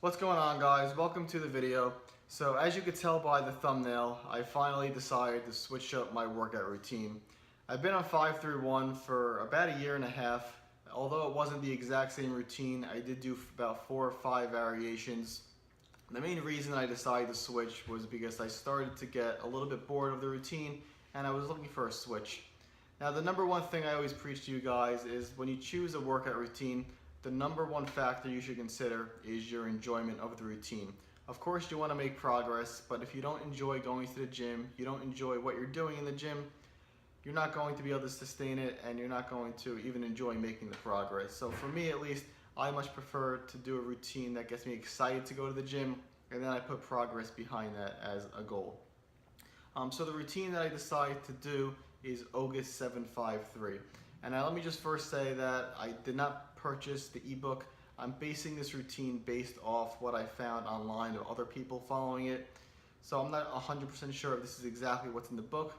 What's going on, guys? Welcome to the video. So as you could tell by the thumbnail, I finally decided to switch up my workout routine. I've been on 5-3-1 for about a year and a half. Although it wasn't the exact same routine, I did do about 4 or 5 variations. The main reason I decided to switch was because I started to get a little bit bored of the routine and I was looking for a switch. Now, the number one thing I always preach to you guys is when you choose a workout routine, the number one factor you should consider is your enjoyment of the routine. Of course, you want to make progress, but if you don't enjoy going to the gym, you don't enjoy what you're doing in the gym, you're not going to be able to sustain it and you're not going to even enjoy making the progress. So for me at least, I much prefer to do a routine that gets me excited to go to the gym, and then I put progress behind that as a goal. So the routine that I decided to do is Ogus 753. And now let me just first say that I did not purchase the ebook. I'm basing this routine based off what I found online of other people following it. So I'm not 100% sure if this is exactly what's in the book,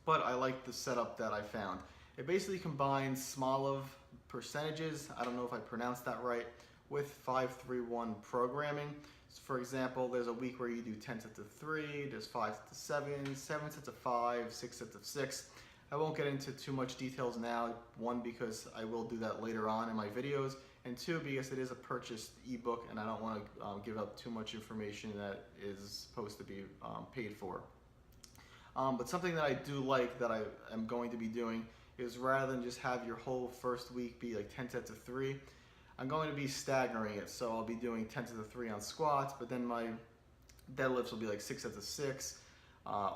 but I like the setup that I found. It basically combines Smolov percentages, I don't know if I pronounced that right, with 5-3-1 programming. So for example, there's a week where you do 10 sets of 3, there's 5 sets of 7, 7 sets of 5, 6 sets of 6. I won't get into too much details now, one, because I will do that later on in my videos, and two, because it is a purchased ebook and I don't want to give up too much information that is supposed to be paid for. But something that I do like that I am going to be doing is, rather than just have your whole first week be like 10 sets of 3, I'm going to be staggering it. So I'll be doing 10 sets of 3 on squats, but then my deadlifts will be like 6 sets of 6.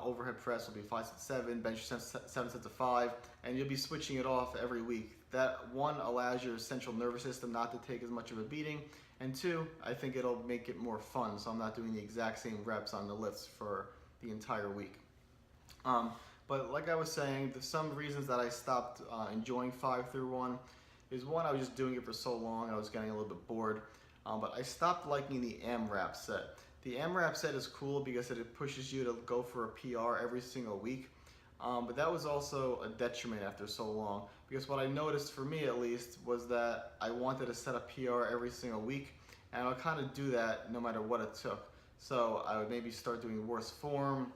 Overhead press will be 5 sets of 7, bench 7 sets of 5, and you'll be switching it off every week. That, one, allows your central nervous system not to take as much of a beating, and two, I think it'll make it more fun, so I'm not doing the exact same reps on the lifts for the entire week. But like I was saying, there's some reasons that I stopped enjoying 5-3-1 is, one, I was just doing it for so long, I was getting a little bit bored, but I stopped liking the AMRAP set. The AMRAP set is cool because it pushes you to go for a PR every single week, but that was also a detriment after so long, because what I noticed, for me at least, was that I wanted to set a PR every single week, and I would kind of do that no matter what it took. So I would maybe start doing worse form,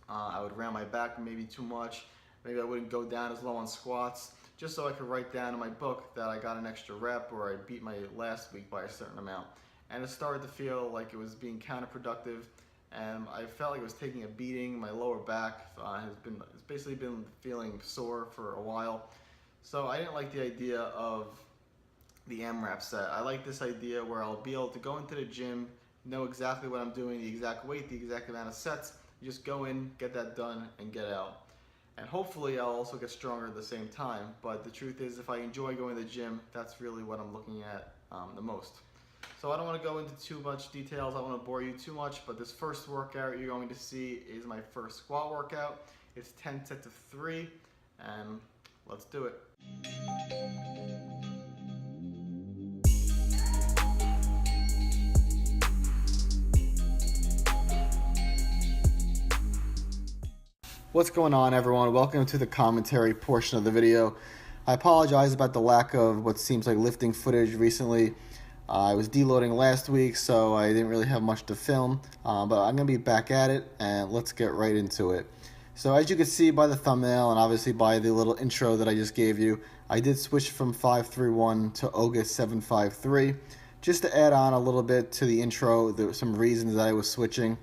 I would ram my back maybe too much, maybe I wouldn't go down as low on squats, just so I could write down in my book that I got an extra rep or I beat my last week by a certain amount. And it started to feel like it was being counterproductive, and I felt like it was taking a beating. My lower back has basically been feeling sore for a while. So I didn't like the idea of the AMRAP set. I like this idea where I'll be able to go into the gym, know exactly what I'm doing, the exact weight, the exact amount of sets. You just go in, get that done, and get out. And hopefully I'll also get stronger at the same time. But the truth is, if I enjoy going to the gym, that's really what I'm looking at the most. So I don't want to go into too much details, I don't want to bore you too much, but this first workout you're going to see is my first squat workout. It's 10 sets of 3, and let's do it. What's going on, everyone? Welcome to the commentary portion of the video. I apologize about the lack of what seems like lifting footage recently. I was deloading last week, so I didn't really have much to film, but I'm going to be back at it, and let's get right into it. So as you can see by the thumbnail, and obviously by the little intro that I just gave you, I did switch from 5-3-1 to Ogus 753. Just to add on a little bit to the intro, there were some reasons that I was switching.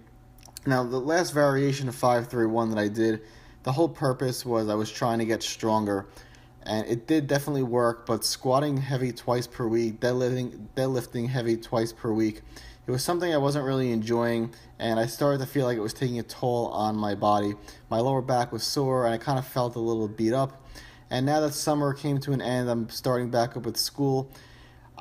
Now, the last variation of 5-3-1 that I did, the whole purpose was I was trying to get stronger. And it did definitely work, but squatting heavy twice per week, deadlifting heavy twice per week, it was something I wasn't really enjoying, and I started to feel like it was taking a toll on my body. My lower back was sore, and I kind of felt a little beat up. And now that summer came to an end, I'm starting back up with school.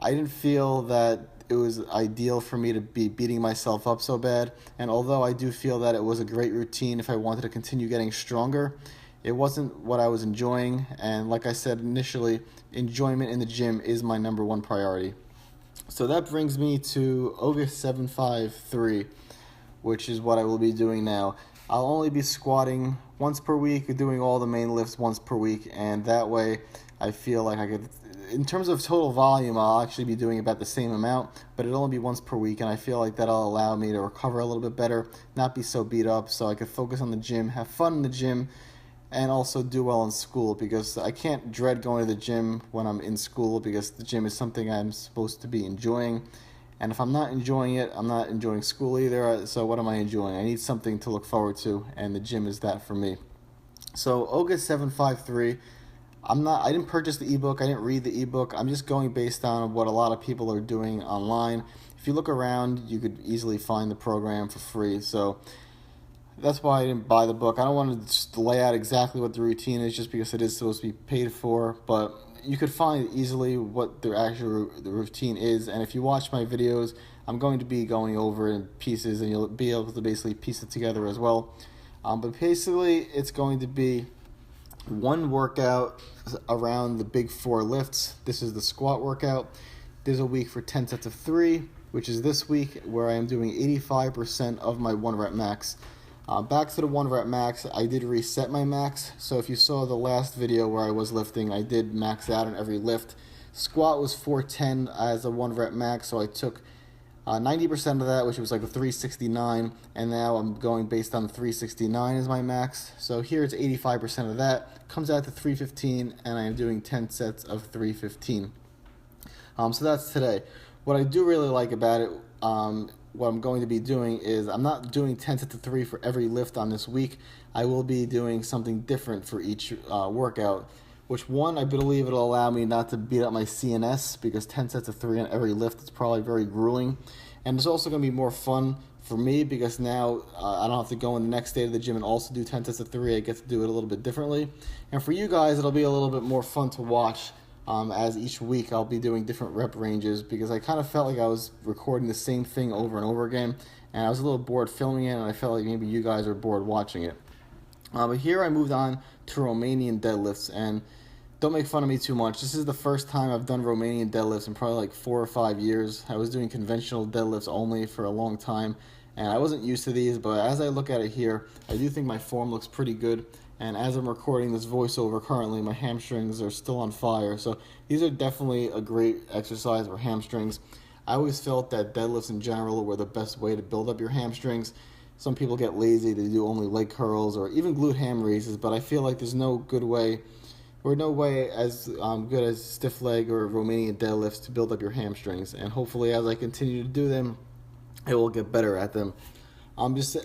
I didn't feel that it was ideal for me to be beating myself up so bad, and although I do feel that it was a great routine if I wanted to continue getting stronger, it wasn't what I was enjoying, and like I said initially, enjoyment in the gym is my number one priority. So that brings me to Ogus 753, which is what I will be doing now. I'll only be squatting once per week, doing all the main lifts once per week, and that way I feel like in terms of total volume, I'll actually be doing about the same amount, but it'll only be once per week, and I feel like that'll allow me to recover a little bit better, not be so beat up, so I could focus on the gym, have fun in the gym, and also do well in school, because I can't dread going to the gym when I'm in school, because the gym is something I'm supposed to be enjoying. And if I'm not enjoying it, I'm not enjoying school either. So what am I enjoying? I need something to look forward to, and the gym is that for me. So Ogus 753, I didn't purchase the ebook. I didn't read the ebook. I'm just going based on what a lot of people are doing online. If you look around, you could easily find the program for free. So that's why I didn't buy the book. I don't want to just lay out exactly what the routine is, just because it is supposed to be paid for, but you could find easily what the routine is. And if you watch my videos, I'm going to be going over it in pieces, and you'll be able to basically piece it together as well. But basically, it's going to be one workout around the big 4 lifts. This is the squat workout. There's a week for 10 sets of 3, which is this week, where I am doing 85% of my 1 rep max. Back to the 1 rep max, I did reset my max. So if you saw the last video where I was lifting, I did max out on every lift. Squat was 410 as a 1 rep max, so I took 90% of that, which was like a 369, and now I'm going based on 369 as my max. So here it's 85% of that, comes out to 315, and I am doing 10 sets of 315. So that's today. What I do really like about it, what I'm going to be doing is I'm not doing 10 sets of 3 for every lift on this week. I will be doing something different for each workout, which one, I believe it'll allow me not to beat up my CNS, because 10 sets of 3 on every lift is probably very grueling. And it's also going to be more fun for me, because now I don't have to go in the next day to the gym and also do 10 sets of 3. I get to do it a little bit differently. And for you guys, it'll be a little bit more fun to watch, as each week I'll be doing different rep ranges, because I kind of felt like I was recording the same thing over and over again, and I was a little bored filming it, and I felt like maybe you guys are bored watching it. But here I moved on to Romanian deadlifts, and don't make fun of me too much. This is the first time I've done Romanian deadlifts in probably like 4 or 5 years. I was doing conventional deadlifts only for a long time, and I wasn't used to these, but as I look at it here, I do think my form looks pretty good. And as I'm recording this voiceover currently, my hamstrings are still on fire. So these are definitely a great exercise for hamstrings. I always felt that deadlifts in general were the best way to build up your hamstrings. Some people get lazy to do only leg curls or even glute ham raises, but I feel like there's no good way, or no way as good as stiff leg or Romanian deadlifts to build up your hamstrings. And hopefully as I continue to do them, I will get better at them. Just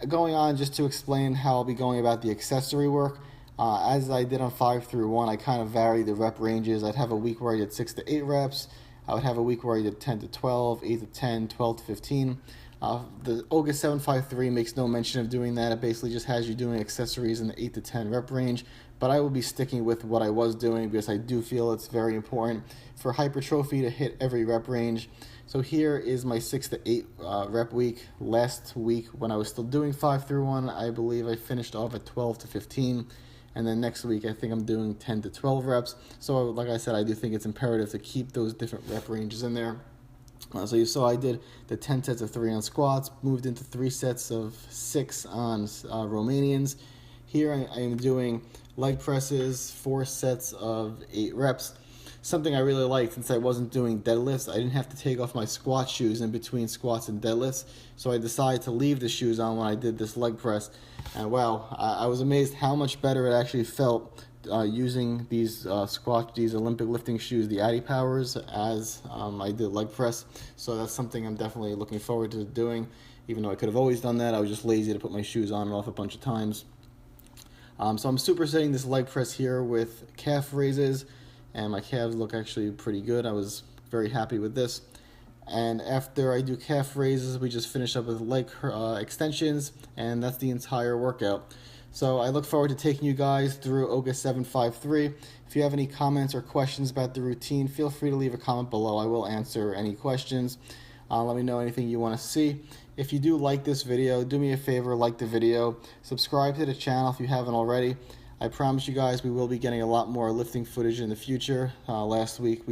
going on just to explain how I'll be going about the accessory work. As I did on 5 through 1, I kind of varied the rep ranges. I'd have a week where I did 6 to 8 reps. I would have a week where I did 10 to 12, 8 to 10, 12 to 15. The Ogus 753 makes no mention of doing that. It basically just has you doing accessories in the 8 to 10 rep range. But I will be sticking with what I was doing, because I do feel it's very important for hypertrophy to hit every rep range. So here is my 6 to 8 rep week. Last week, when I was still doing 5 through 1, I believe I finished off at 12 to 15. And then next week, I think I'm doing 10 to 12 reps. So like I said, I do think it's imperative to keep those different rep ranges in there. So you saw I did the 10 sets of 3 on squats, moved into 3 sets of 6 on Romanians. Here I am doing leg presses, 4 sets of 8 reps. Something I really liked, since I wasn't doing deadlifts, I didn't have to take off my squat shoes in between squats and deadlifts. So I decided to leave the shoes on when I did this leg press. And wow, I was amazed how much better it actually felt using these these Olympic lifting shoes, the Addy Powers, as I did leg press. So that's something I'm definitely looking forward to doing, even though I could have always done that. I was just lazy to put my shoes on and off a bunch of times. So I'm supersetting this leg press here with calf raises, and my calves look actually pretty good. I was very happy with this. And after I do calf raises, we just finish up with leg extensions, and that's the entire workout. So I look forward to taking you guys through Ogus 753. If you have any comments or questions about the routine, feel free to leave a comment below. I will answer any questions. Let me know anything you want to see. If you do like this video, do me a favor, like the video. Subscribe to the channel if you haven't already. I promise you guys we will be getting a lot more lifting footage in the future. Last week,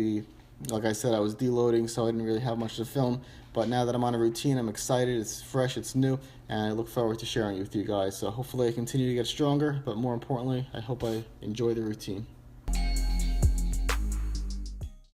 like I said, I was deloading, so I didn't really have much to film. But now that I'm on a routine, I'm excited, it's fresh, it's new, and I look forward to sharing it with you guys. So hopefully I continue to get stronger, but more importantly, I hope I enjoy the routine.